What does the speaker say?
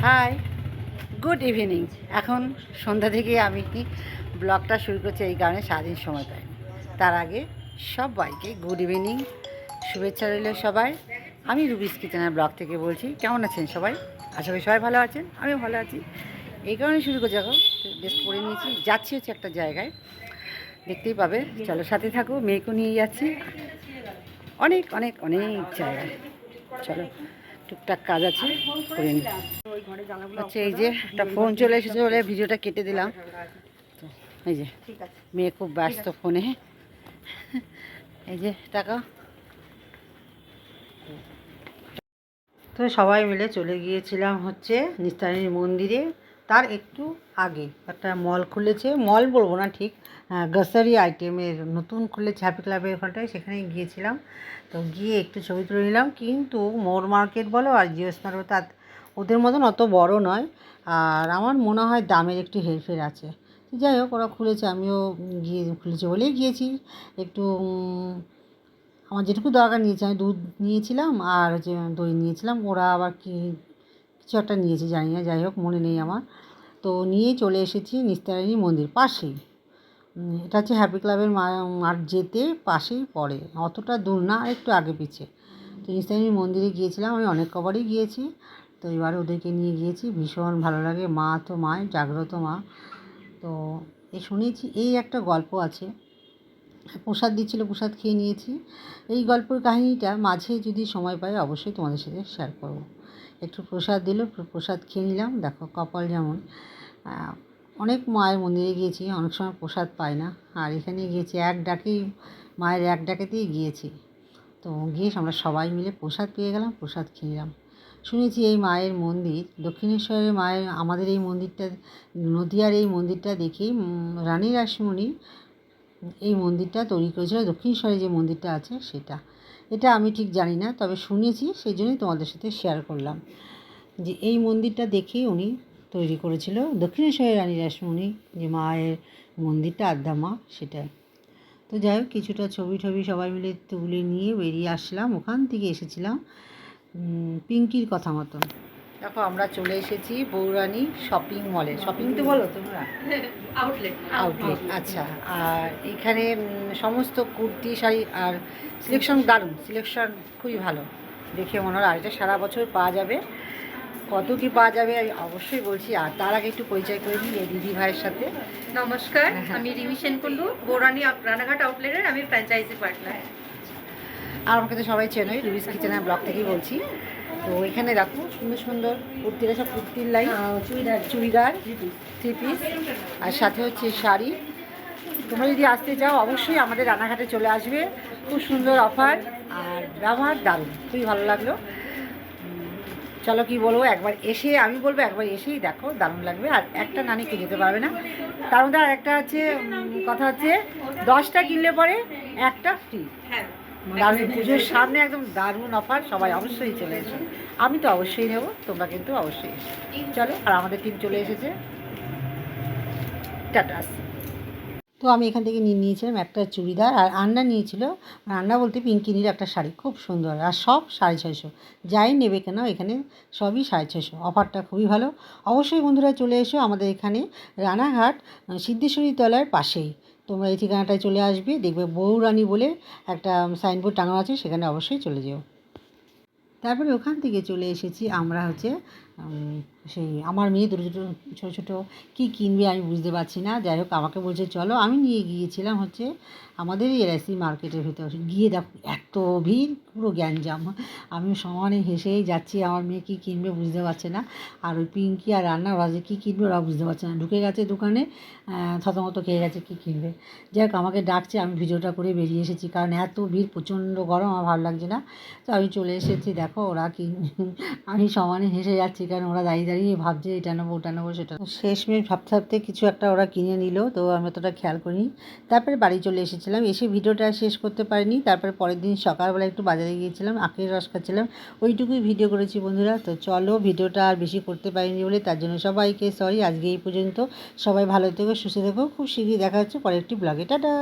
High, good evening. এখন সন্ধ্যা থেকে আমি ব্লগটা শুরু করছি, এই কারণে সারাদিন সময় পাইনি। তার আগে সবাইকে গুড ইভিনিং, শুভেচ্ছা রইল সবাই। আমি রুবিস কিচেনের ব্লগ থেকে বলছি। কেমন আছেন সবাই? আশা করি সবাই ভালো আছেন, আমিও ভালো আছি। এই কারণে শুরু করছি। এখন বেশ পরে নিয়েছি, যাচ্ছি হচ্ছে একটা জায়গায়, দেখতেই পাবে। চলো সাথে থাকো, মেয়েকেও নিয়ে যাচ্ছি অনেক অনেক অনেক জায়গায়। চলো, টুকটাক কাজ আছে, করে নিই। আচ্ছা, এই যে একটা ফোন চলে এসেছে বলে ভিডিওটা কেটে দিলাম। তো এই যে মেয়ে খুব ব্যস্ত ফোনে। এই যে টাকা। তো সবাই মিলে চলে গিয়েছিলাম হচ্ছে নিস্তারিণী মন্দিরে। তার একটু আগে একটা মল খুলেছে, মল বলবো না ঠিক, গ্রসারি আইটেমের নতুন খুলেছে হ্যাপি ক্লাবের ওখানটায়, সেখানে গিয়েছিলাম। তো গিয়ে একটু ছবি তুলে নিলাম। কিন্তু মোর মার্কেট বলো আর জিও স্মার্ট বলো, তার ওদের মতন অত বড় নয়। আর আমার মনে হয় দামের একটু হেরফের আছে। যাই হোক, ওরা খুলেছে, আমিও খুলেছে বলেই গিয়েছি। একটু আমার যেটুকু দরকার নিয়েছি, আমি দুধ নিয়েছিলাম আর হচ্ছে দই নিয়েছিলাম। ওরা আবার কিছু একটা নিয়েছে, জানি না, যাই হোক মনে নেই আমার। তো নিয়েই চলে এসেছি নিস্তারিণী মন্দির পাশেই। এটা হচ্ছে হ্যাপি ক্লাবের মাঠ যেতে পাশেই পড়ে, অতটা দূর না, আর একটু আগে পিছে। তো নিস্তারিণী মন্দিরে গিয়েছিলাম, আমি অনেক কবারই গিয়েছি। তো এবার ওদেরকে নিয়ে গিয়েছি, ভীষণ ভালো লাগে। মা তো মায়, জাগ্রত মা। তো শুনেছি এই একটা গল্প আছে, প্রসাদ দিচ্ছিলো, প্রসাদ খেয়ে নিয়েছি। এই গল্পের কাহিনিটা মাঝে যদি সময় পাই অবশ্যই তোমাদের সাথে শেয়ার করব। একটু প্রসাদ দিল, প্রসাদ খেয়ে নিলাম। দেখো কপাল যেমন। অনেক মায়ের মন্দিরে গিয়েছি, অনেক সময় প্রসাদ পাই না। আর এখানে গিয়েছি এক ডাকেই, মায়ের এক ডাকেতেই গিয়েছি। তো গিয়ে আমরা সবাই মিলে প্রসাদ পেয়ে গেলাম, প্রসাদ খেয়ে নিলাম। শুনেছি এই মায়ের মন্দির, দক্ষিণেশ্বরের মায়ের, আমাদের এই মন্দিরটা, নদিয়ার এই মন্দিরটা দেখেই রানী রাসমণি এই মন্দিরটা তৈরি করেছিল। দক্ষিণেশ্বরে যে মন্দিরটা আছে সেটা, এটা আমি ঠিক জানি না, তবে শুনেছি, সেই জন্যই তোমাদের সাথে শেয়ার করলাম যে এই মন্দিরটা দেখেই উনি তৈরি করেছিল, দক্ষিণেশ্বরের রানী রাসমণি যে মায়ের মন্দিরটা, আদ্যা মা, সেটা। তো যাই হোক, কিছুটা ছবি সবাই মিলে তুলে নিয়ে বেরিয়ে আসলাম। ওখান থেকে এসেছিলাম পিঙ্কির কথা মতন। দেখো আমরা চলে এসেছি বৌরানী শপিং মলে। শপিং তো বলো তোমরা, আউটলেট। আচ্ছা। আর এখানে সমস্ত কুর্তি, শাড়ি আর সিলেকশন দারুণ, সিলেকশন খুবই ভালো, দেখে মনে হলো। আর এটা সারা বছর পাওয়া যাবে। কত কি পাওয়া যাবে আমি অবশ্যই বলছি। আর তার আগে একটু পরিচয় করে দিই এই দিদি ভাইয়ের সাথে। নমস্কার, আমি রিমি সেনকুন্ডু, বৌরানী রানাঘাট আউটলেটের আমি ফ্র্যাঞ্চাইজি পার্টনার। আর আমাকে তো সবাই চেনোই, রুবিস কিচেনের ব্লগ থেকেই বলছি। তো এখানে দেখো সুন্দর সুন্দর কুর্তিরা, সব কুর্তির লাইন, চুড়িদার, থ্রি পিস, আর সাথে হচ্ছে শাড়ি। তোমরা যদি আসতে চাও অবশ্যই আমাদের রানাঘাটে চলে আসবে। খুব সুন্দর অফার আর ব্যবহার দারুণ, খুবই ভালো লাগলো। চলো কি বলবো, একবার এসে, আমি বলবো একবার এসেই দেখো, দারুণ লাগবে। আর একটা নানিকে যেতে পারবে না। তার মধ্যে আর একটা হচ্ছে কথা হচ্ছে, 10টা কিনলে পরে একটা ফ্রি। দারুণ, পুজোর সামনে একদম দারুণ অফার। সবাই অবশ্যই চলে এসো, আমি তো অবশ্যই নেব, তোমরা কিন্তু অবশ্যই এসো। চলো, আর আমাদের টিম চলে এসেছে। টাটা। তো আমি এখান থেকে নিয়েছিলাম একটা চুড়িদার, আর আন্না নিয়েছিল, আন্না বলতে পিঙ্কিনির একটা শাড়ি, খুব সুন্দর। আর সব 650, যাই নেবে কেন এখানে সবই 650। অফারটা খুবই ভালো। অবশ্যই বন্ধুরা চলে এসো আমাদের এখানে, রানাঘাট সিদ্ধেশ্বরী তলার পাশেই। তোমরা এই ঠিকানাটায় চলে আসবে, দেখবে বৌরানী বলে একটা সাইনবোর্ড টাঙানো আছে, সেখানে অবশ্যই চলে যেও। তারপরে ওখান থেকে চলে এসেছি আমরা হচ্ছে সেই, আমার মেয়ে দুটো ছোটো ছোটো কী কিনবে আমি বুঝতে পারছি না। যাই হোক, আমাকে বলছে চলো। আমি নিয়ে গিয়েছিলাম হচ্ছে আমাদের এলআইসি মার্কেটের ভিতর। গিয়ে দেখো এত ভিড়, পুরো গ্যাঞ্জাম। আমি সমানে হেসেই যাচ্ছি, আমার মেয়ে কী কিনবে বুঝতে পারছে না। আর ওই পিঙ্কি আর রান্না, ওরা যে কী কিনবে ওরা বুঝতে পারছে না। ঢুকে গেছে দোকানে, থতমত খেয়ে গেছে কী কিনবে। যাই হোক, আমাকে ডাকছে, আমি ভিডিওটা করে বেরিয়ে এসেছি, কারণ এত ভিড়, প্রচণ্ড গরম, আমার ভালো লাগছে না। তো আমি চলে এসেছি। দেখো ওরা কি, আমি সমানে হেসে যাচ্ছি, কারণ ওরা দাঁড়িয়ে দাঁড়িয়ে ভাবছে এটা নেবো ওটা নেবো সেটা। শেষমেশ ভাবতে ভাবতে কিছু একটা ওরা কিনে নিল, তো আমি অতটা খেয়াল করিনি। তারপরে বাড়ি চলে এসেছিলাম। এসে ভিডিওটা শেষ করতে পারিনি। তারপরে পরের দিন সকালবেলা একটু বাজারে গিয়েছিলাম, আখের রস খাচ্ছিলাম, ওইটুকুই ভিডিও করেছি বন্ধুরা। তো চলো, ভিডিওটা আর বেশি করতে পারিনি বলে তার জন্য সবাইকে সরি। আজকে এই পর্যন্ত। সবাই ভালো থেকো, সুস্থ থেকো। খুব শীঘ্রই দেখা হচ্ছে পরের একটি ব্লগে। টাটা।